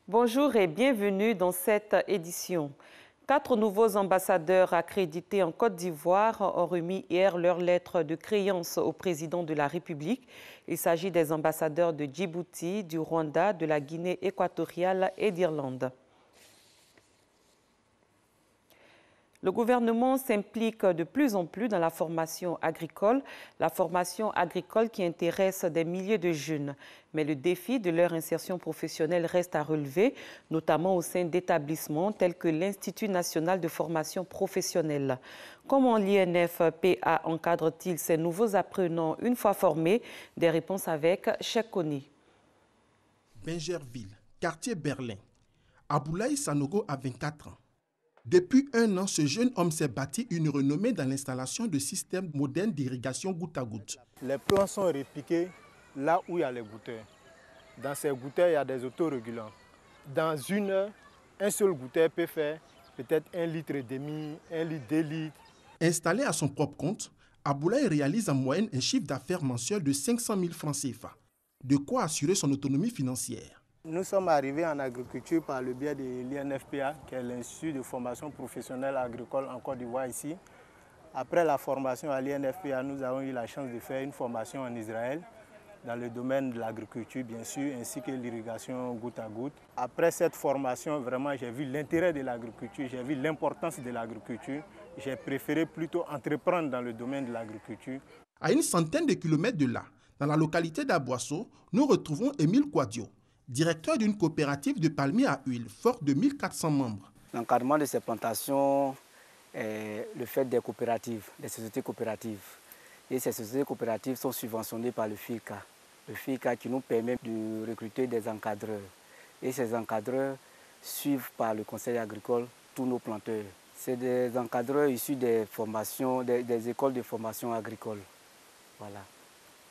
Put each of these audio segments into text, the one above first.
Bonjour et bienvenue dans cette édition. 4 nouveaux ambassadeurs accrédités en Côte d'Ivoire ont remis hier leur lettre de créance au président de la République. Il s'agit des ambassadeurs de Djibouti, du Rwanda, de la Guinée équatoriale et d'Irlande. Le gouvernement s'implique de plus en plus dans la formation agricole qui intéresse des milliers de jeunes. Mais le défi de leur insertion professionnelle reste à relever, notamment au sein d'établissements tels que l'Institut national de formation professionnelle. Comment l'INFPA encadre-t-il ces nouveaux apprenants une fois formés? Des réponses avec Cheikh Koni. Bingerville, quartier Berlin. Aboulaye Sanogo a 24 ans. Depuis un an, ce jeune homme s'est bâti une renommée dans l'installation de systèmes modernes d'irrigation goutte à goutte. Les plants sont repiqués là où il y a les goutteurs. Dans ces goutteurs, il y a des autorégulants. Dans une heure, un seul goutteur peut faire peut-être 1,5 litre, 1 litre, 2 litres. Installé à son propre compte, Aboulaye réalise en moyenne un chiffre d'affaires mensuel de 500 000 francs CFA. De quoi assurer son autonomie financière. Nous sommes arrivés en agriculture par le biais de l'INFPA, qui est l'Institut de formation professionnelle agricole en Côte d'Ivoire ici. Après la formation à l'INFPA, nous avons eu la chance de faire une formation en Israël, dans le domaine de l'agriculture bien sûr, ainsi que l'irrigation goutte à goutte. Après cette formation, vraiment j'ai vu l'intérêt de l'agriculture, j'ai vu l'importance de l'agriculture. J'ai préféré plutôt entreprendre dans le domaine de l'agriculture. À une centaine de kilomètres de là, dans la localité d'Aboisseau, nous retrouvons Émile Kouadio, directeur d'une coopérative de palmiers à huile, forte de 1400 membres. L'encadrement de ces plantations est le fait des coopératives, des sociétés coopératives. Et ces sociétés coopératives sont subventionnées par le FICA. Le FICA qui nous permet de recruter des encadreurs. Et ces encadreurs suivent par le conseil agricole tous nos planteurs. C'est des encadreurs issus des formations, des écoles de formation agricole. Voilà.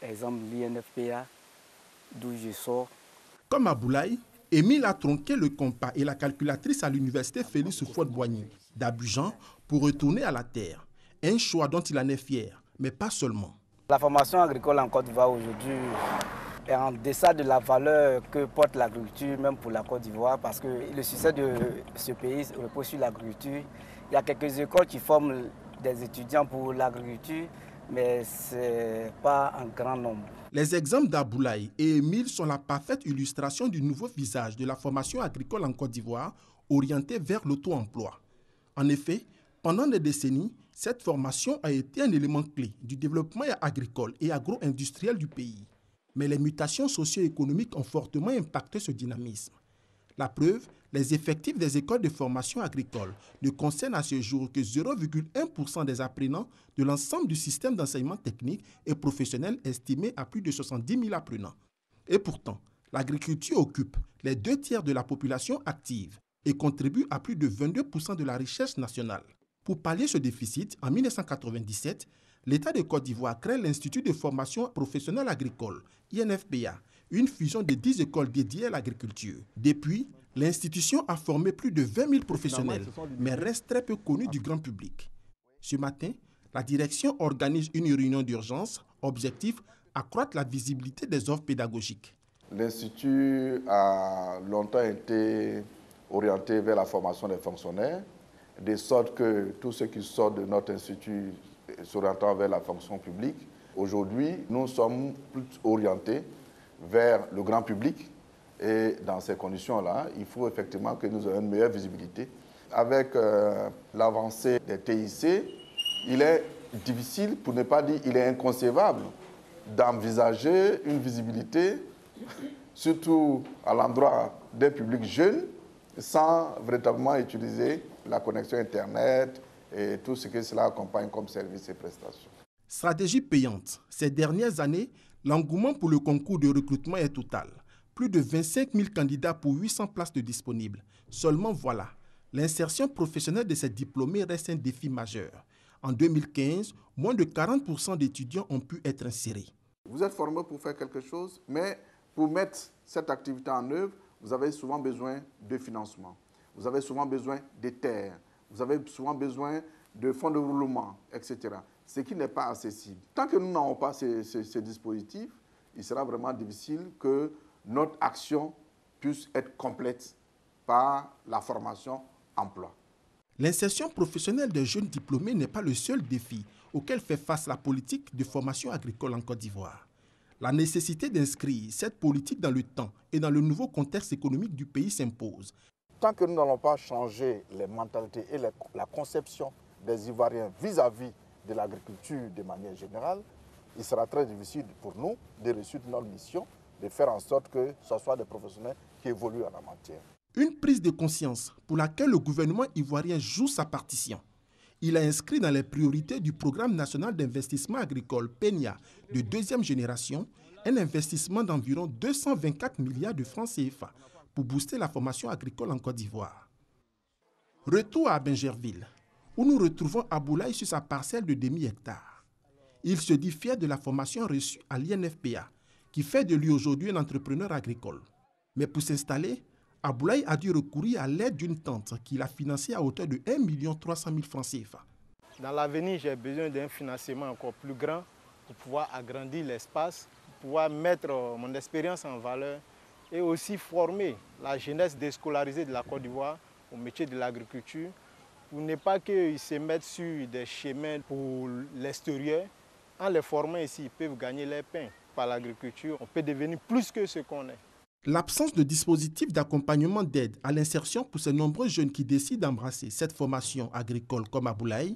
Exemple, l'INFPA, d'où je sors. Comme Aboulaye, Émile a tronqué le compas et la calculatrice à l'université Félix Houphouët-Boigny d'Abidjan pour retourner à la terre. Un choix dont il en est fier, mais pas seulement. La formation agricole en Côte d'Ivoire aujourd'hui est en deçà de la valeur que porte l'agriculture, même pour la Côte d'Ivoire, parce que le succès de ce pays repose sur l'agriculture. Il y a quelques écoles qui forment des étudiants pour l'agriculture, mais ce n'est pas un grand nombre. Les exemples d'Aboulaye et Émile sont la parfaite illustration du nouveau visage de la formation agricole en Côte d'Ivoire, orientée vers l'auto-emploi. En effet, pendant des décennies, cette formation a été un élément clé du développement agricole et agro-industriel du pays. Mais les mutations socio-économiques ont fortement impacté ce dynamisme. La preuve, les effectifs des écoles de formation agricole ne concernent à ce jour que 0,1% des apprenants de l'ensemble du système d'enseignement technique et professionnel estimé à plus de 70 000 apprenants. Et pourtant, l'agriculture occupe les 2/3 de la population active et contribue à plus de 22% de la richesse nationale. Pour pallier ce déficit, en 1997, l'État de Côte d'Ivoire crée l'Institut de formation professionnelle agricole, INFPA, une fusion de 10 écoles dédiées à l'agriculture. Depuis, l'institution a formé plus de 20 000 professionnels, mais reste très peu connue du grand public. Ce matin, la direction organise une réunion d'urgence, objectif, accroître la visibilité des offres pédagogiques. L'Institut a longtemps été orienté vers la formation des fonctionnaires, de sorte que tous ceux qui sortent de notre institut s'orientant vers la fonction publique. Aujourd'hui, nous sommes plus orientés vers le grand public et dans ces conditions-là, il faut effectivement que nous ayons une meilleure visibilité. Avec l'avancée des TIC, il est difficile, pour ne pas dire il est inconcevable, d'envisager une visibilité, surtout à l'endroit des publics jeunes, sans véritablement utiliser la connexion Internet et tout ce que cela accompagne comme services et prestations. Stratégie payante. Ces dernières années, l'engouement pour le concours de recrutement est total. Plus de 25 000 candidats pour 800 places de disponibles. Seulement voilà, l'insertion professionnelle de ces diplômés reste un défi majeur. En 2015, moins de 40% d'étudiants ont pu être insérés. Vous êtes formé pour faire quelque chose, mais pour mettre cette activité en œuvre, vous avez souvent besoin de financement. Vous avez souvent besoin de terres. Vous avez souvent besoin de fonds de roulement, etc. Ce qui n'est pas accessible. Tant que nous n'avons pas ces dispositifs, il sera vraiment difficile que notre action puisse être complète par la formation emploi. L'insertion professionnelle des jeunes diplômés n'est pas le seul défi auquel fait face la politique de formation agricole en Côte d'Ivoire. La nécessité d'inscrire cette politique dans le temps et dans le nouveau contexte économique du pays s'impose. Tant que nous n'allons pas changer les mentalités et la conception des Ivoiriens vis-à-vis de l'agriculture de manière générale, il sera très difficile pour nous de réussir notre mission, de faire en sorte que ce soit des professionnels qui évoluent en la matière. Une prise de conscience pour laquelle le gouvernement ivoirien joue sa partition. Il a inscrit dans les priorités du Programme national d'investissement agricole PENIA de deuxième génération un investissement d'environ 224 milliards de francs CFA pour booster la formation agricole en Côte d'Ivoire. Retour à Bingerville, où nous retrouvons Aboulaye sur sa parcelle de demi-hectare. Il se dit fier de la formation reçue à l'INFPA, qui fait de lui aujourd'hui un entrepreneur agricole. Mais pour s'installer, Aboulaye a dû recourir à l'aide d'une tante qu'il a financée à hauteur de 1 300 000 francs CFA. Dans l'avenir, j'ai besoin d'un financement encore plus grand pour pouvoir agrandir l'espace, pour pouvoir mettre mon expérience en valeur et aussi former la jeunesse déscolarisée de la Côte d'Ivoire au métier de l'agriculture, pour ne pas qu'ils se mettent sur des chemins pour l'extérieur. En les formant ici, ils peuvent gagner leur pain par l'agriculture. On peut devenir plus que ce qu'on est. L'absence de dispositifs d'accompagnement d'aide à l'insertion pour ces nombreux jeunes qui décident d'embrasser cette formation agricole comme Aboulaye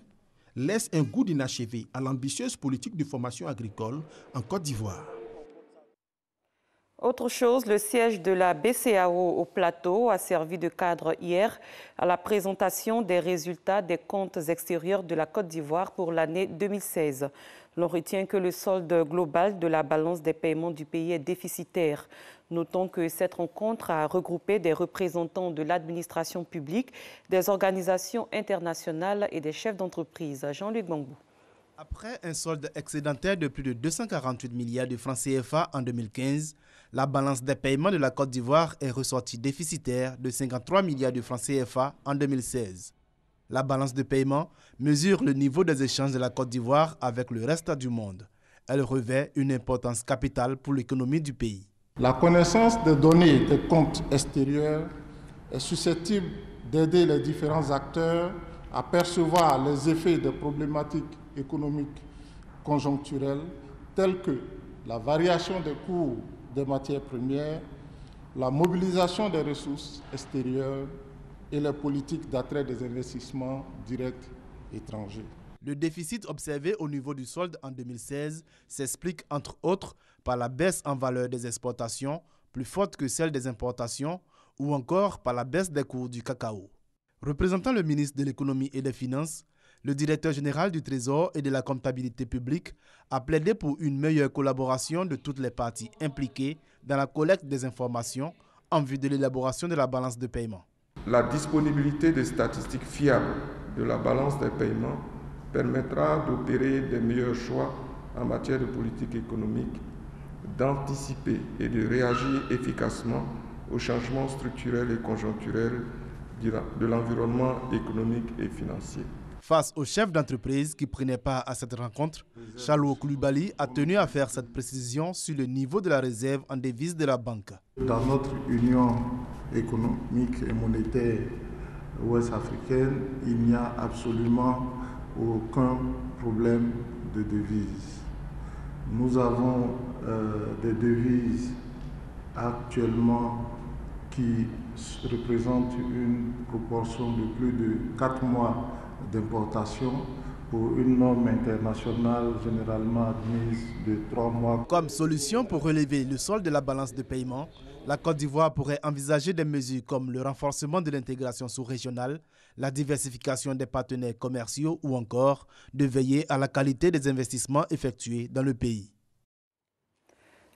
laisse un goût d'inachevé à l'ambitieuse politique de formation agricole en Côte d'Ivoire. Autre chose, le siège de la BCAO au Plateau a servi de cadre hier à la présentation des résultats des comptes extérieurs de la Côte d'Ivoire pour l'année 2016. L'on retient que le solde global de la balance des paiements du pays est déficitaire. Notons que cette rencontre a regroupé des représentants de l'administration publique, des organisations internationales et des chefs d'entreprise. Jean-Luc Bambou. Après un solde excédentaire de plus de 248 milliards de francs CFA en 2015, la balance des paiements de la Côte d'Ivoire est ressortie déficitaire de 53 milliards de francs CFA en 2016. La balance de paiement mesure le niveau des échanges de la Côte d'Ivoire avec le reste du monde. Elle revêt une importance capitale pour l'économie du pays. La connaissance des données des comptes extérieurs est susceptible d'aider les différents acteurs à percevoir les effets des problématiques économiques conjoncturelles telles que la variation des cours des matières premières, la mobilisation des ressources extérieures et les politiques d'attrait des investissements directs étrangers. Le déficit observé au niveau du solde en 2016 s'explique entre autres par la baisse en valeur des exportations, plus forte que celle des importations, ou encore par la baisse des cours du cacao. Représentant le ministre de l'Économie et des Finances, le directeur général du Trésor et de la comptabilité publique a plaidé pour une meilleure collaboration de toutes les parties impliquées dans la collecte des informations en vue de l'élaboration de la balance de paiement. La disponibilité des statistiques fiables de la balance des paiements permettra d'opérer des meilleurs choix en matière de politique économique, d'anticiper et de réagir efficacement aux changements structurels et conjoncturels de l'environnement économique et financier. Face aux chefs d'entreprise qui prenaient part à cette rencontre, Chalou Koulibaly a tenu à faire cette précision sur le niveau de la réserve en devises de la banque. Dans notre union économique et monétaire ouest-africaine, il n'y a absolument aucun problème de devises. Nous avons des devises actuellement qui représentent une proportion de plus de 4 mois d'importation pour une norme internationale généralement admise de 3 mois. Comme solution pour relever le solde de la balance de paiement, la Côte d'Ivoire pourrait envisager des mesures comme le renforcement de l'intégration sous-régionale, la diversification des partenaires commerciaux ou encore de veiller à la qualité des investissements effectués dans le pays.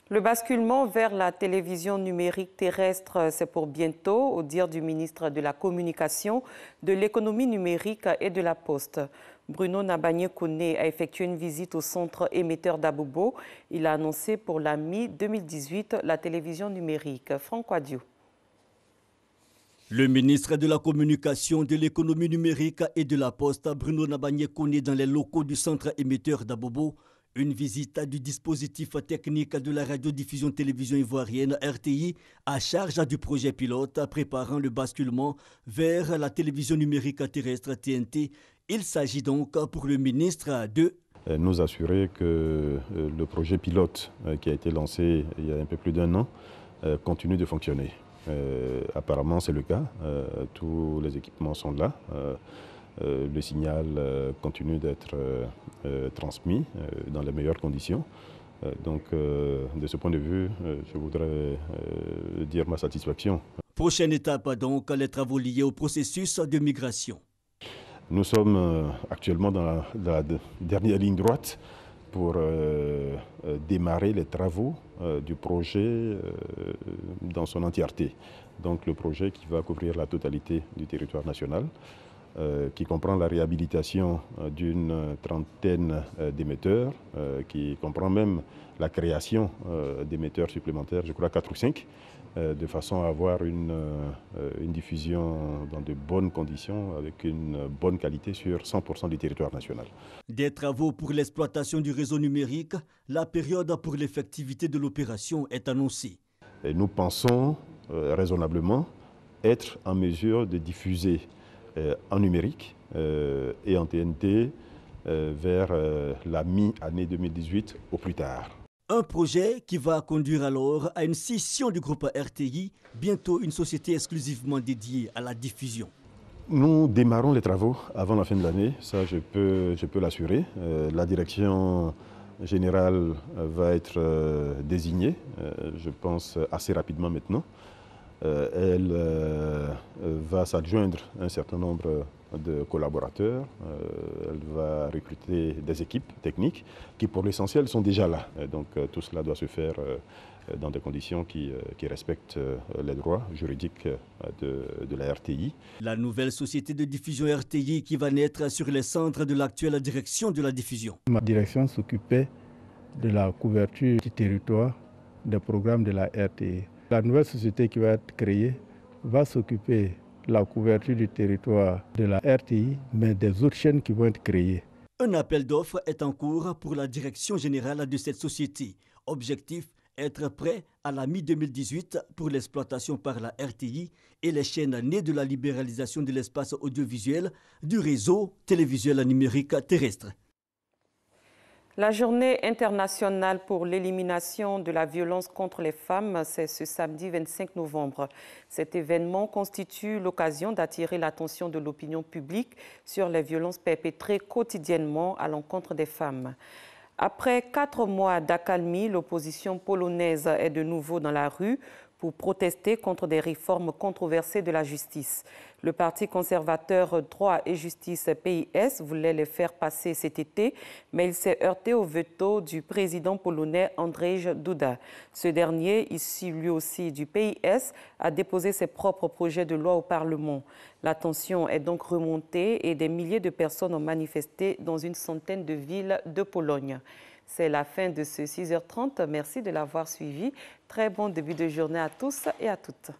Le basculement vers la télévision numérique terrestre, c'est pour bientôt, au dire du ministre de la Communication, de l'économie numérique et de la Poste. Bruno Nabagné-Koné a effectué une visite au centre émetteur d'Abobo. Il a annoncé pour la mi-2018 la télévision numérique. Franck Wadiou. Le ministre de la Communication, de l'économie numérique et de la Poste, Bruno Nabagné-Koné, dans les locaux du centre émetteur d'Abobo, Une visite du dispositif technique de la radiodiffusion-télévision ivoirienne RTI à charge du projet pilote préparant le basculement vers la télévision numérique terrestre TNT. Il s'agit donc pour le ministre de nous assurer que le projet pilote qui a été lancé il y a un peu plus d'1 an continue de fonctionner. Apparemment c'est le cas, tous les équipements sont là. Le signal continue d'être transmis dans les meilleures conditions. Donc, de ce point de vue, je voudrais dire ma satisfaction. Prochaine étape donc, les travaux liés au processus de migration. Nous sommes actuellement dans la dernière ligne droite pour démarrer les travaux du projet dans son entièreté. Donc, le projet qui va couvrir la totalité du territoire national. Qui comprend la réhabilitation d'une trentaine d'émetteurs, qui comprend même la création d'émetteurs supplémentaires, je crois 4 ou 5, de façon à avoir une diffusion dans de bonnes conditions, avec une bonne qualité sur 100% du territoire national. Des travaux pour l'exploitation du réseau numérique, la période pour l'effectivité de l'opération est annoncée. Et nous pensons raisonnablement être en mesure de diffuser en numérique et en TNT vers la mi-année 2018 au plus tard. Un projet qui va conduire alors à une scission du groupe RTI, bientôt une société exclusivement dédiée à la diffusion. Nous démarrons les travaux avant la fin de l'année, ça je peux l'assurer. La direction générale va être désignée, je pense assez rapidement maintenant. Elle va s'adjoindre un certain nombre de collaborateurs, elle va recruter des équipes techniques qui pour l'essentiel sont déjà là. Et donc tout cela doit se faire dans des conditions qui respectent les droits juridiques de la RTI. La nouvelle société de diffusion RTI qui va naître sur les cendres de l'actuelle direction de la diffusion. Ma direction s'occupait de la couverture du territoire des programmes de la RTI. La nouvelle société qui va être créée va s'occuper de la couverture du territoire de la RTI, mais des autres chaînes qui vont être créées. Un appel d'offres est en cours pour la direction générale de cette société. Objectif, être prêt à la mi-2018 pour l'exploitation par la RTI et les chaînes nées de la libéralisation de l'espace audiovisuel du réseau télévisuel numérique terrestre. La journée internationale pour l'élimination de la violence contre les femmes, c'est ce samedi 25 novembre. Cet événement constitue l'occasion d'attirer l'attention de l'opinion publique sur les violences perpétrées quotidiennement à l'encontre des femmes. Après 4 mois d'accalmie, l'opposition polonaise est de nouveau dans la rue pour protester contre des réformes controversées de la justice. Le Parti conservateur Droit et Justice PIS voulait les faire passer cet été, mais il s'est heurté au veto du président polonais Andrzej Duda. Ce dernier, issu lui aussi du PIS, a déposé ses propres projets de loi au Parlement. La tension est donc remontée et des milliers de personnes ont manifesté dans une centaine de villes de Pologne. C'est la fin de ce 6h30. Merci de l'avoir suivi. Très bon début de journée à tous et à toutes.